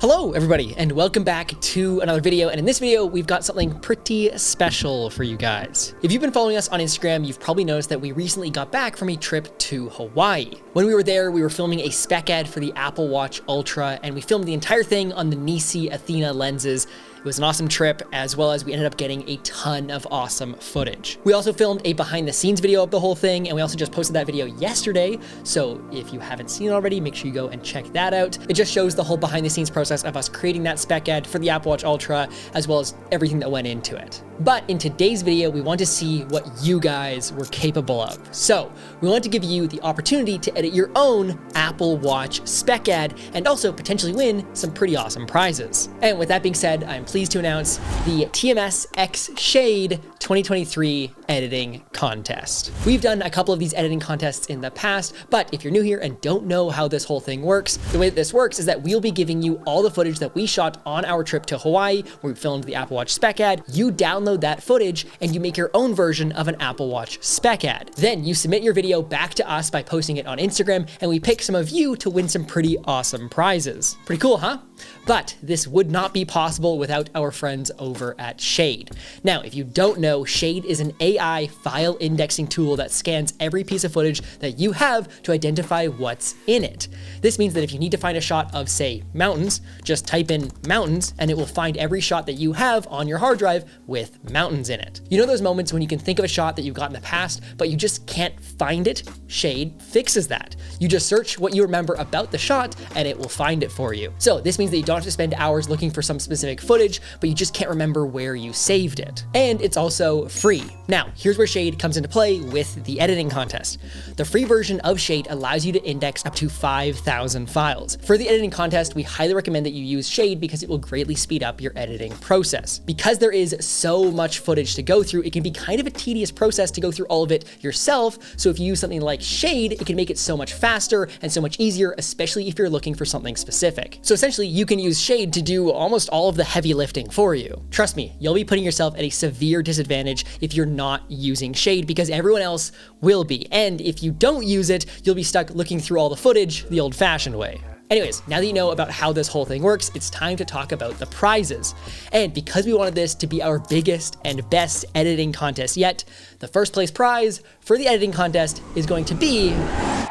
Hello everybody, and welcome back to another video. And in this video, we've got something pretty special for you guys. If you've been following us on Instagram, you've probably noticed that we recently got back from a trip to Hawaii. When we were there, we were filming a spec ad for the Apple Watch Ultra, and we filmed the entire thing on the NiSi Athena lenses. It was an awesome trip, as well as we ended up getting a ton of awesome footage. We also filmed a behind the scenes video of the whole thing, and we also just posted that video yesterday. So if you haven't seen it already, make sure you go and check that out. It just shows the whole behind the scenes process of us creating that spec ad for the Apple Watch Ultra, as well as everything that went into it. But in today's video, we want to see what you guys were capable of. So we want to give you the opportunity to edit your own Apple Watch spec ad and also potentially win some pretty awesome prizes. And with that being said, I'm pleased to announce the TMS X Shade 2023 editing contest. We've done a couple of these editing contests in the past, but if you're new here and don't know how this whole thing works, the way that this works is that we'll be giving you all the footage that we shot on our trip to Hawaii, where we filmed the Apple Watch spec ad. You download that footage and you make your own version of an Apple Watch spec ad. Then you submit your video back to us by posting it on Instagram, and we pick some of you to win some pretty awesome prizes. Pretty cool, huh? But this would not be possible without our friends over at Shade. Now, if you don't know, Shade is an AI file indexing tool that scans every piece of footage that you have to identify what's in it. This means that if you need to find a shot of, say, mountains, just type in mountains and it will find every shot that you have on your hard drive with mountains in it. You know those moments when you can think of a shot that you've got in the past, but you just can't find it? Shade fixes that. You just search what you remember about the shot and it will find it for you. So this means that you don't have to spend hours looking for some specific footage, but you just can't remember where you saved it. And it's also free. Now, here's where Shade comes into play with the editing contest. The free version of Shade allows you to index up to 5,000 files. For the editing contest, we highly recommend that you use Shade because it will greatly speed up your editing process. Because there is so much footage to go through, it can be kind of a tedious process to go through all of it yourself. So if you use something like Shade, it can make it so much faster and so much easier, especially if you're looking for something specific. So essentially, you can use Shade to do almost all of the heavy lifting for you. Trust me, you'll be putting yourself at a severe disadvantage if you're not using Shade because everyone else will be. And if you don't use it, you'll be stuck looking through all the footage the old-fashioned way. Anyways, now that you know about how this whole thing works, it's time to talk about the prizes. And because we wanted this to be our biggest and best editing contest yet, the first place prize for the editing contest is going to be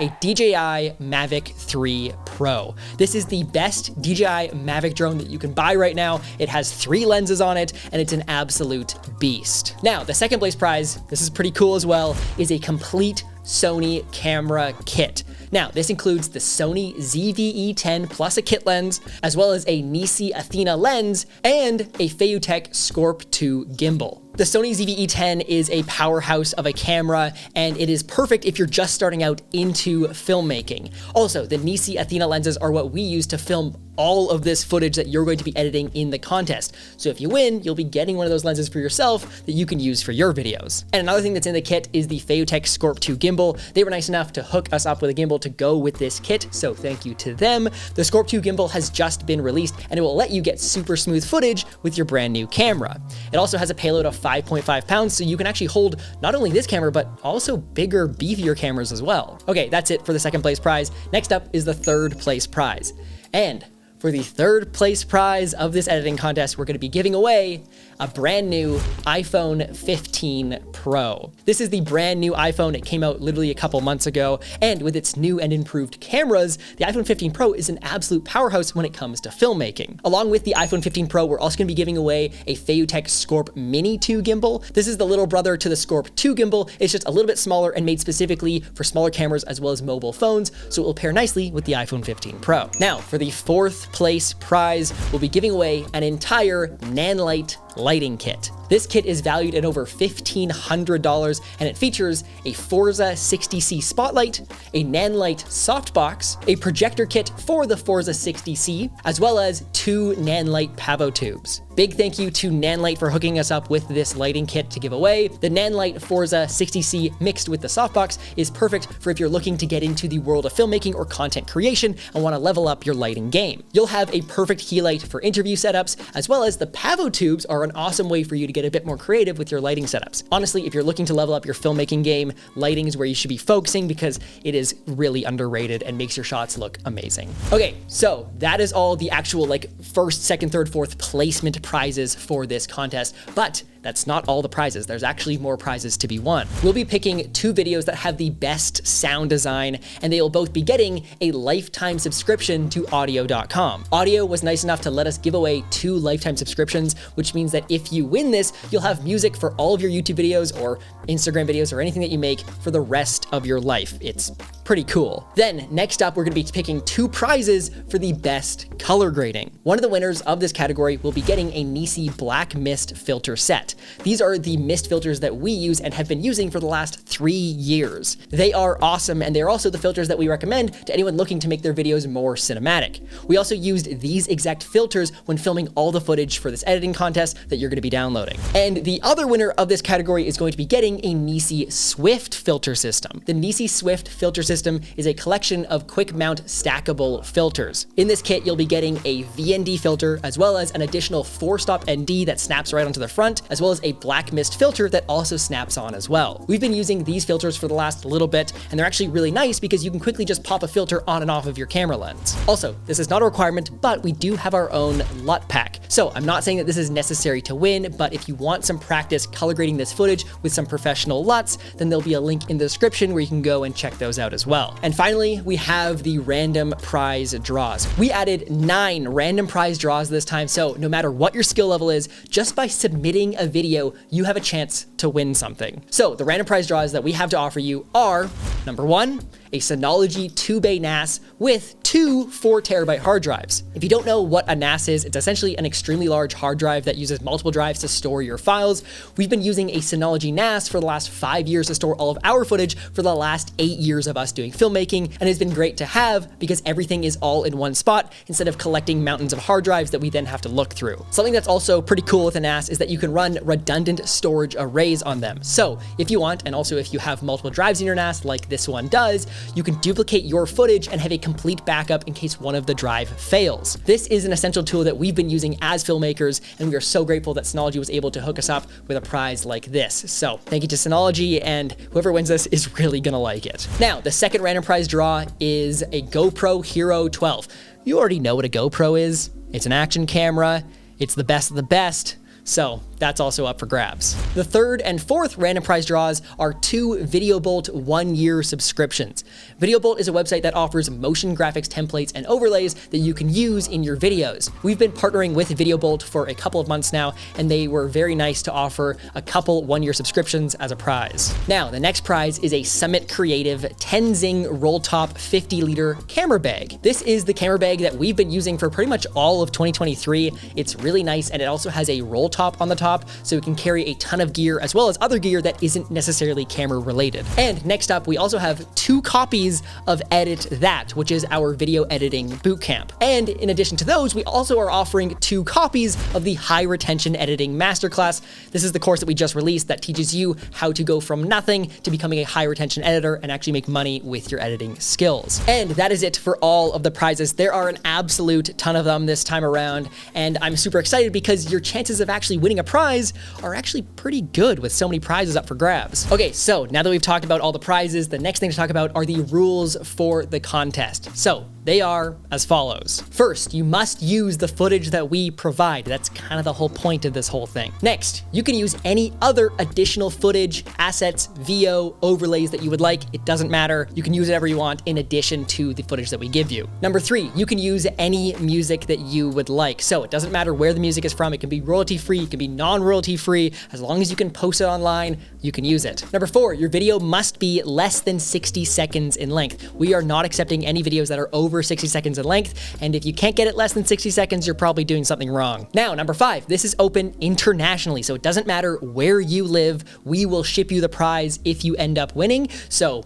a DJI Mavic 3 Pro. This is the best DJI Mavic drone that you can buy right now. It has 3 lenses on it, and it's an absolute beast. Now, the second place prize, this is pretty cool as well, is a complete Sony camera kit. Now, this includes the Sony ZV-E10 plus a kit lens, as well as a NiSi Athena lens, and a Feiyu-Tech SCORP 2 gimbal. The Sony ZV-E10 is a powerhouse of a camera, and it is perfect if you're just starting out into filmmaking. Also, the NiSi Athena lenses are what we use to film all of this footage that you're going to be editing in the contest. So if you win, you'll be getting one of those lenses for yourself that you can use for your videos. And another thing that's in the kit is the Feiyu-Tech SCORP 2 gimbal. They were nice enough to hook us up with a gimbal to go with this kit, so thank you to them. The SCORP 2 gimbal has just been released, and it will let you get super smooth footage with your brand new camera. It also has a payload of 5.5 pounds, so you can actually hold not only this camera, but also bigger, beefier cameras as well. Okay, that's it for the second place prize. Next up is the third place prize. And for the third place prize of this editing contest, we're going to be giving away a brand new iPhone 15 Pro. This is the brand new iPhone. It came out literally a couple months ago, and with its new and improved cameras, the iPhone 15 Pro is an absolute powerhouse when it comes to filmmaking. Along with the iPhone 15 Pro, we're also going to be giving away a Feiyu-Tech SCORP Mini 2 gimbal. This is the little brother to the SCORP 2 gimbal. It's just a little bit smaller and made specifically for smaller cameras as well as mobile phones, so it will pair nicely with the iPhone 15 Pro. Now, for the fourth place prize, we'll be giving away an entire Nanlite lighting kit. This kit is valued at over $1,500, and it features a Forza 60C spotlight, a Nanlite softbox, a projector kit for the Forza 60C, as well as 2 Nanlite Pavotubes. Big thank you to Nanlite for hooking us up with this lighting kit to give away. The Nanlite Forza 60C mixed with the softbox is perfect for if you're looking to get into the world of filmmaking or content creation and want to level up your lighting game. You'll have a perfect key light for interview setups, as well as the Pavotubes are are an awesome way for you to get a bit more creative with your lighting setups. Honestly, if you're looking to level up your filmmaking game, lighting is where you should be focusing because it is really underrated and makes your shots look amazing. Okay, so that is all the actual like first, second, third, fourth placement prizes for this contest, but that's not all the prizes. There's actually more prizes to be won. We'll be picking 2 videos that have the best sound design, and they will both be getting a lifetime subscription to audio.com. Audio was nice enough to let us give away 2 lifetime subscriptions, which means that if you win this, you'll have music for all of your YouTube videos or Instagram videos or anything that you make for the rest of your life. It's pretty cool. Then next up, we're gonna be picking 2 prizes for the best color grading. One of the winners of this category will be getting a NiSi Black Mist filter set. These are the mist filters that we use and have been using for the last 3 years. They are awesome, and they're also the filters that we recommend to anyone looking to make their videos more cinematic. We also used these exact filters when filming all the footage for this editing contest that you're gonna be downloading. And the other winner of this category is going to be getting a NiSi Swift filter system. The NiSi Swift filter system is a collection of quick mount stackable filters. In this kit, you'll be getting a VND filter, as well as an additional 4-stop ND that snaps right onto the front, as well as a black mist filter that also snaps on as well. We've been using these filters for the last little bit, and they're actually really nice because you can quickly just pop a filter on and off of your camera lens. Also, this is not a requirement, but we do have our own LUT pack. So I'm not saying that this is necessary to win, but if you want some practice color grading this footage with some professional LUTs, then there'll be a link in the description where you can go and check those out as well. And finally, we have the random prize draws. We added 9 random prize draws this time, so no matter what your skill level is, just by submitting a video, you have a chance to win something. So the random prize draws that we have to offer you are, number 1, a Synology 2-bay NAS with 2 4TB hard drives. If you don't know what a NAS is, it's essentially an extremely large hard drive that uses multiple drives to store your files. We've been using a Synology NAS for the last 5 years to store all of our footage for the last 8 years of us doing filmmaking, and it's been great to have because everything is all in one spot instead of collecting mountains of hard drives that we then have to look through. Something that's also pretty cool with a NAS is that you can run redundant storage arrays on them. So if you want, and also if you have multiple drives in your NAS like this one does, you can duplicate your footage and have a complete backup in case one of the drive fails. This is an essential tool that we've been using as filmmakers, and we are so grateful that Synology was able to hook us up with a prize like this. So thank you to Synology, and whoever wins this is really gonna like it. Now, the second random prize draw is a GoPro Hero 12. You already know what a GoPro is. It's an action camera. It's the best of the best. So that's also up for grabs. The third and fourth random prize draws are 2 VideoBolt 1-year subscriptions. VideoBolt is a website that offers motion graphics templates and overlays that you can use in your videos. We've been partnering with VideoBolt for a couple of months now, and they were very nice to offer a couple 1-year subscriptions as a prize. Now, the next prize is a Summit Creative Tenzing roll top 50-liter camera bag. This is the camera bag that we've been using for pretty much all of 2023. It's really nice, and it also has a roll top on the top, so it can carry a ton of gear as well as other gear that isn't necessarily camera related. And next up, we also have 2 copies of Edit That, which is our video editing bootcamp. And in addition to those, we also are offering 2 copies of the High Retention Editing Masterclass. This is the course that we just released that teaches you how to go from nothing to becoming a high retention editor and actually make money with your editing skills. And that is it for all of the prizes. There are an absolute ton of them this time around, and I'm super excited because your chances of actually winning a prize are actually pretty good with so many prizes up for grabs. Okay, so now that we've talked about all the prizes, the next thing to talk about are the rules for the contest. So they are as follows. First, you must use the footage that we provide. That's kind of the whole point of this whole thing. Next, you can use any other additional footage, assets, VO, overlays that you would like. It doesn't matter. You can use whatever you want in addition to the footage that we give you. Number 3, you can use any music that you would like. So it doesn't matter where the music is from. It can be royalty-free, it can be non-royalty-free. As long as you can post it online, you can use it. Number 4, your video must be less than 60 seconds in length. We are not accepting any videos that are over 60 seconds in length, and if you can't get it less than 60 seconds, you're probably doing something wrong. Now, number 5, this is open internationally, so it doesn't matter where you live, we will ship you the prize if you end up winning. So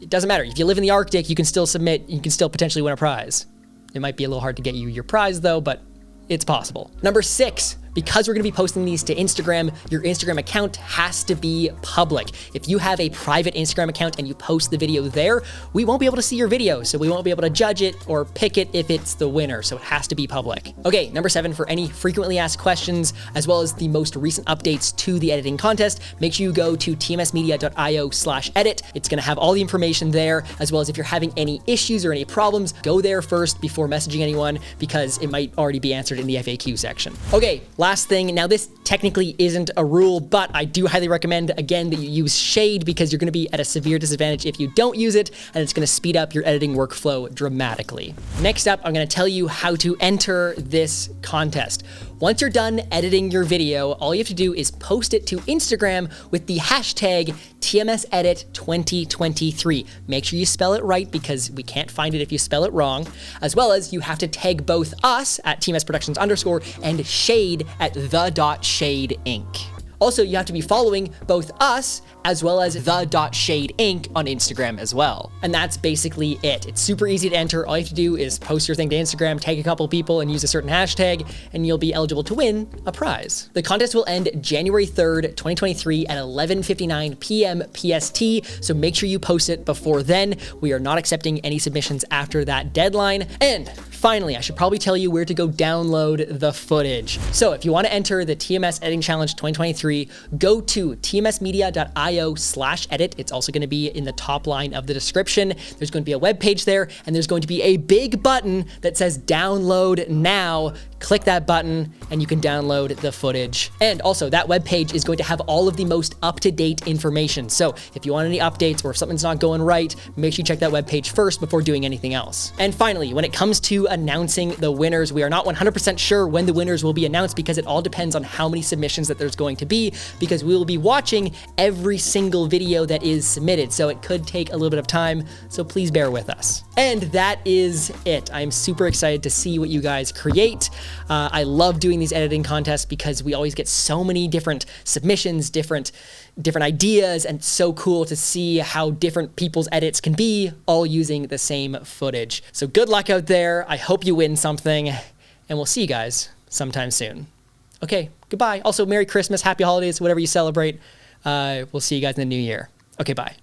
it doesn't matter. If you live in the Arctic, you can still submit, you can still potentially win a prize. It might be a little hard to get you your prize though, but it's possible. Number 6, Because we're gonna be posting these to Instagram, your Instagram account has to be public. If you have a private Instagram account and you post the video there, we won't be able to see your video, so we won't be able to judge it or pick it if it's the winner, so it has to be public. Okay, number 7, for any frequently asked questions, as well as the most recent updates to the editing contest, make sure you go to tmsmedia.io/edit. It's gonna have all the information there, as well as if you're having any issues or any problems, go there first before messaging anyone, because it might already be answered in the FAQ section. Okay, last thing. Now this technically isn't a rule, but I do highly recommend, again, that you use shade, because you're gonna be at a severe disadvantage if you don't use it, and it's gonna speed up your editing workflow dramatically. Next up, I'm gonna tell you how to enter this contest. Once you're done editing your video, all you have to do is post it to Instagram with the hashtag TMSEdit2023. Make sure you spell it right, because we can't find it if you spell it wrong. As well as you have to tag both us at TMSProductions_ and Shade at the.Shade Inc. Also, you have to be following both us as well as the.Shade Inc. on Instagram as well. And that's basically it. It's super easy to enter. All you have to do is post your thing to Instagram, tag a couple people, and use a certain hashtag, and you'll be eligible to win a prize. The contest will end January 3rd, 2023 at 11:59 p.m. PST, so make sure you post it before then. We are not accepting any submissions after that deadline. And finally, I should probably tell you where to go download the footage. So if you want to enter the TMS Editing Challenge 2023, go to tmsmedia.io/edit. It's also going to be in the top line of the description. There's going to be a web page there, and there's going to be a big button that says download now. Click that button and you can download the footage. And also, that web page is going to have all of the most up-to-date information. So if you want any updates or if something's not going right, make sure you check that web page first before doing anything else. And finally, when it comes to announcing the winners, we are not 100% sure when the winners will be announced, because it all depends on how many submissions that there's going to be, because we will be watching every single video that is submitted. So it could take a little bit of time, so please bear with us. And that is it. I'm super excited to see what you guys create. I love doing these editing contests because we always get so many different submissions, different ideas, and it's so cool to see how different people's edits can be, all using the same footage. So good luck out there. I hope you win something, and we'll see you guys sometime soon. Okay, goodbye. Also, Merry Christmas, Happy Holidays, whatever you celebrate. We'll see you guys in the new year. Okay, bye.